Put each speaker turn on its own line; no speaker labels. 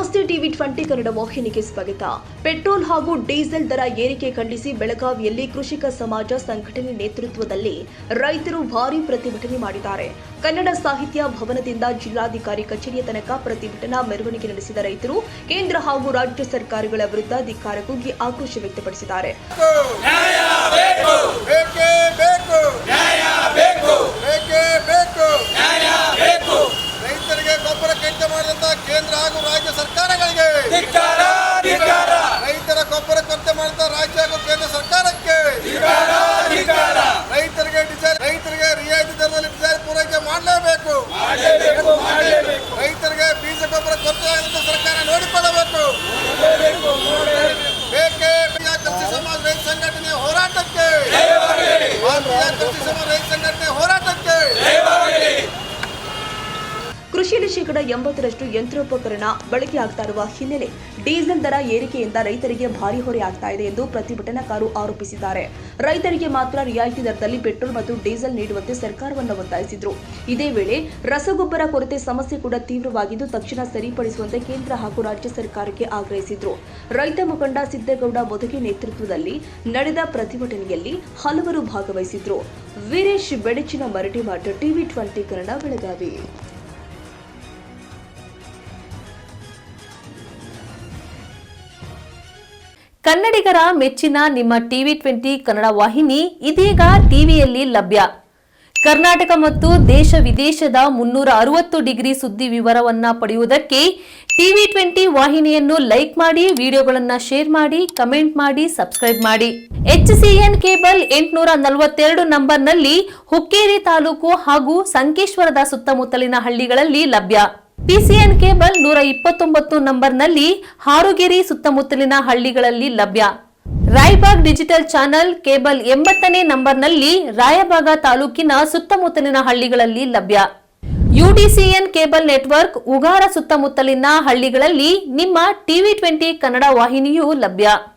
ನಮಸ್ತೆ ಟಿವಿ 20 ಕನ್ನಡ ವಾಹಿನಿಗೆ ಸ್ವಾಗತ. ಪೆಟ್ರೋಲ್ ಹಾಗೂ ಡೀಸೆಲ್ ದರ ಏರಿಕೆ ಖಂಡಿಸಿ ಬೆಳಗಾವಿಯಲ್ಲಿ ಕೃಷಿಕ ಸಮಾಜ ಸಂಘಟನೆ ನೇತೃತ್ವದಲ್ಲಿ ರೈತರು ಭಾರೀ ಪ್ರತಿಭಟನೆ ಮಾಡಿದ್ದಾರೆ. ಕನ್ನಡ ಸಾಹಿತ್ಯ ಭವನದಿಂದ ಜಿಲ್ಲಾಧಿಕಾರಿ ಕಚೇರಿಯ ತನಕ ಪ್ರತಿಭಟನಾ ಮೆರವಣಿಗೆ ನಡೆಸಿದ ರೈತರು ಕೇಂದ್ರ ಹಾಗೂ ರಾಜ್ಯ ಸರ್ಕಾರಗಳ ವಿರುದ್ಧ ಧಿಕ್ಕಾರ ಕೂಗಿ ಆಕ್ರೋಶ ವ್ಯಕ್ತಪಡಿಸಿದ್ದಾರೆ.
ರೈತರಿಗೆ ಗೊಬ್ಬರ ಕಡಿತ ಮಾಡಿದಂತಹ ಕೇಂದ್ರ ಹಾಗೂ ರಾಜ್ಯ ಸರ್ಕಾರಗಳಿಗೆ ರೈತರ ಗೊಬ್ಬರ ಕೊರತೆ ಮಾಡಿದ ರಾಜ್ಯ ಹಾಗೂ ಕೇಂದ್ರ ಸರ್ಕಾರಕ್ಕೆ ರೈತರಿಗೆ ರಿಯಾಯಿತಿ ದರದಲ್ಲಿ ಡೀಸೆಲ್ ಪೂರೈಕೆ ಮಾಡಲೇಬೇಕು. ರೈತರಿಗೆ ಬೀಜ ಗೊಬ್ಬರ ಕೊರತೆ ಆಗಿದ್ದ ಸರ್ಕಾರ ನೋಡಿಕೊಳ್ಳಬೇಕು. ಬೇಕೇ ಕೃಷಿ ಸಮಾಜ ರೈತ ಸಂಘಟನೆ ಹೋರಾಟಕ್ಕೆ ಕೃಷಿ ಸಮಾಜ ರೈತ ಸಂಘಟನೆ ಹೋರಾಟಕ್ಕೆ
ಕೃಷಿಯಲ್ಲಿ 80% ಯಂತ್ರೋಪಕರಣ ಬಳಕೆ ಆಗ್ತಾ ಇರುವ ಹಿನ್ನೆಲೆ ಡೀಸೆಲ್ ದರ ಏರಿಕೆಯಿಂದ ರೈತರಿಗೆ ಭಾರಿ ಹೊರೆ ಆಗ್ತಾ ಇದೆ ಎಂದು ಪ್ರತಿಭಟನಾಕಾರರು ಆರೋಪಿಸಿದ್ದಾರೆ. ರೈತರಿಗೆ ಮಾತ್ರ ರಿಯಾಯಿತಿ ದರದಲ್ಲಿ ಪೆಟ್ರೋಲ್ ಮತ್ತು ಡೀಸೆಲ್ ನೀಡುವಂತೆ ಸರ್ಕಾರವನ್ನು ಒತ್ತಾಯಿಸಿದರು. ಇದೇ ವೇಳೆ ರಸಗೊಬ್ಬರ ಕೊರತೆ ಸಮಸ್ಯೆ ಕೂಡ ತೀವ್ರವಾಗಿದ್ದು ತಕ್ಷಣ ಸರಿಪಡಿಸುವಂತೆ ಕೇಂದ್ರ ಹಾಗೂ ರಾಜ್ಯ ಸರ್ಕಾರಕ್ಕೆ ಆಗ್ರಹಿಸಿದರು. ರೈತ ಮುಖಂಡ ಸಿದ್ದೇಗೌಡ ಮೊದಗಿ ನೇತೃತ್ವದಲ್ಲಿ ನಡೆದ ಪ್ರತಿಭಟನೆಯಲ್ಲಿ ಹಲವರು ಭಾಗವಹಿಸಿದ್ರು. ವೀರೇಶ್ ಬೆಡಚಿನ ಮರಟಿಮಾಟ, ಟಿವಿ 20 ಕನ್ನಡ, ಬೆಳಗಾವಿ.
ಕನ್ನಡಿಗರ ಮೆಚ್ಚಿನ ನಿಮ್ಮ ಟಿವಿ 20 ಕನ್ನಡ ವಾಹಿನಿ ಇದೀಗ ಟಿವಿಯಲ್ಲಿ ಲಭ್ಯ. ಕರ್ನಾಟಕ ಮತ್ತು ದೇಶ ವಿದೇಶದ 360 ಡಿಗ್ರಿ ಸುದ್ದಿ ವಿವರವನ್ನ ಪಡೆಯುವುದಕ್ಕೆ ಟಿವಿ 20 ವಾಹಿನಿಯನ್ನು ಲೈಕ್ ಮಾಡಿ, ವಿಡಿಯೋಗಳನ್ನು ಶೇರ್ ಮಾಡಿ, ಕಮೆಂಟ್ ಮಾಡಿ, ಸಬ್ಸ್ಕ್ರೈಬ್ ಮಾಡಿ. HCN ಕೇಬಲ್ 842 ನಂಬರ್ನಲ್ಲಿ ಹುಕ್ಕೇರಿ ತಾಲೂಕು ಹಾಗೂ ಸಂಕೇಶ್ವರದ ಸುತ್ತಮುತ್ತಲಿನ ಹಳ್ಳಿಗಳಲ್ಲಿ ಲಭ್ಯ. PCN ಕೇಬಲ್ 129 ನಂಬರ್ನಲ್ಲಿ ಹಾರುಗೆರೆ ಸುತ್ತಮುತ್ತಲಿನ ಹಳ್ಳಿಗಳಲ್ಲಿ ಲಭ್ಯ. ರಾಯಬಾಗ್ ಡಿಜಿಟಲ್ ಚಾನೆಲ್ ಕೇಬಲ್ 80ನೇ ನಂಬರ್ನಲ್ಲಿ ರಾಯಬಾಗ ತಾಲೂಕಿನ ಸುತ್ತಮುತ್ತಲಿನ ಹಳ್ಳಿಗಳಲ್ಲಿ ಲಭ್ಯ. UDCN ಕೇಬಲ್ ನೆಟ್ವರ್ಕ್ ಉಗಾರ ಸುತ್ತಮುತ್ತಲಿನ ಹಳ್ಳಿಗಳಲ್ಲಿ ನಿಮ್ಮ ಟಿವಿ 20 ಕನ್ನಡ ವಾಹಿನಿಯೂ ಲಭ್ಯ.